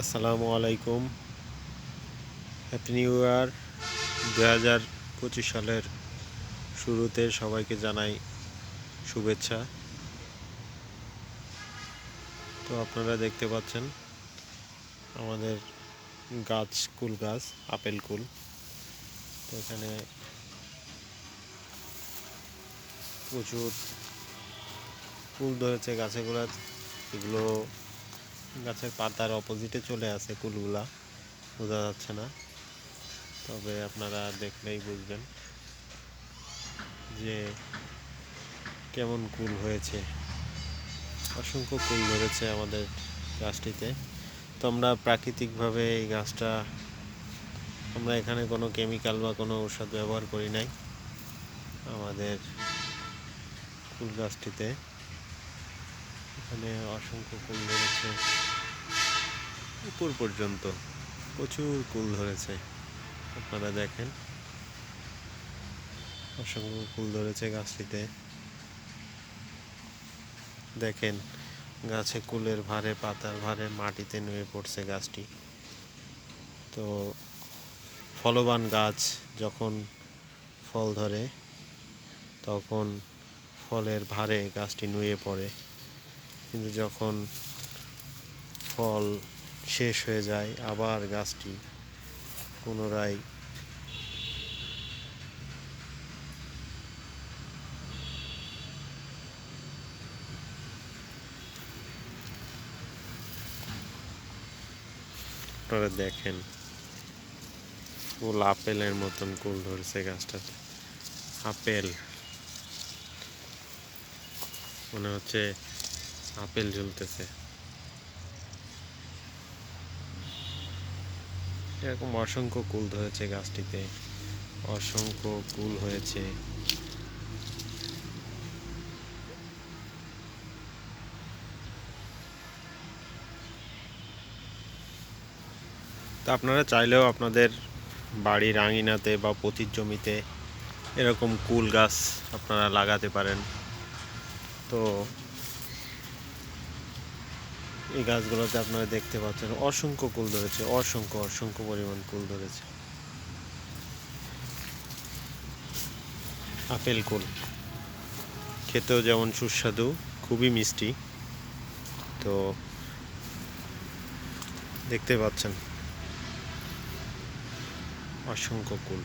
আসসালামু আলাইকুম। Happy new year. 2025 সালের শুরুতে সবাইকে জানাই শুভেচ্ছা। তো আপনারা দেখতে পাচ্ছেন আমাদের গাছ, কুল গাছ, আপেল কুল। তো এখানে প্রচুর কুল ধরেছে গাছেগুলা। এগুলো গাছের পাতার অপোজিটে চলে আসে, কুলগুলা বোঝা যাচ্ছে না, তবে আপনারা দেখলেই বুঝবেন যে কেমন কুল হয়েছে। অসংখ্য কুল ধরেছে আমাদের গাছটিতে। তো আমরা প্রাকৃতিকভাবে এই গাছটা, আমরা এখানে কোনো কেমিক্যাল বা কোনো ঔষধ ব্যবহার করি নাই আমাদের কুল গাছটিতে। এখানে অসংখ্য কুল ধরেছে, উপর পর্যন্ত প্রচুর কুল ধরেছে। আপনারা দেখেন, অসংখ্য কুল ধরেছে গাছটিতে। দেখেন, গাছে কুলের ভারে, পাতার ভারে মাটিতে নুয়ে পড়ছে গাছটি। তো ফলবান গাছ যখন ফল ধরে তখন ফলের ভারে গাছটি নুয়ে পড়ে, কিন্তু যখন ফল শেষ হয়ে যায় আবার গাছটি পুনরায় আপনারা দেখেন, ফুল আপেলের মতন কুল ধরছে গাছটাতে। আপেল, মনে হচ্ছে আপেল ঝুলতেছে। এরকম অসংখ্য কুল ধরেছে গাছটিতে, অসংখ্য কুল হয়েছে। তা আপনারা চাইলেও আপনাদের বাড়ির আঙিনাতে বা পতির জমিতে এরকম কুল গাছ আপনারা লাগাতে পারেন। তো এই গাছগুলোতে আপনারা দেখতে পাচ্ছেন অসংখ্য কুল ধরেছে, অসংখ্য অসংখ্য পরিমাণ কুল ধরেছে। আপেল কুল খেতেও যেমন সুস্বাদু, খুবই মিষ্টি। তো দেখতে পাচ্ছেন অসংখ্য কুল।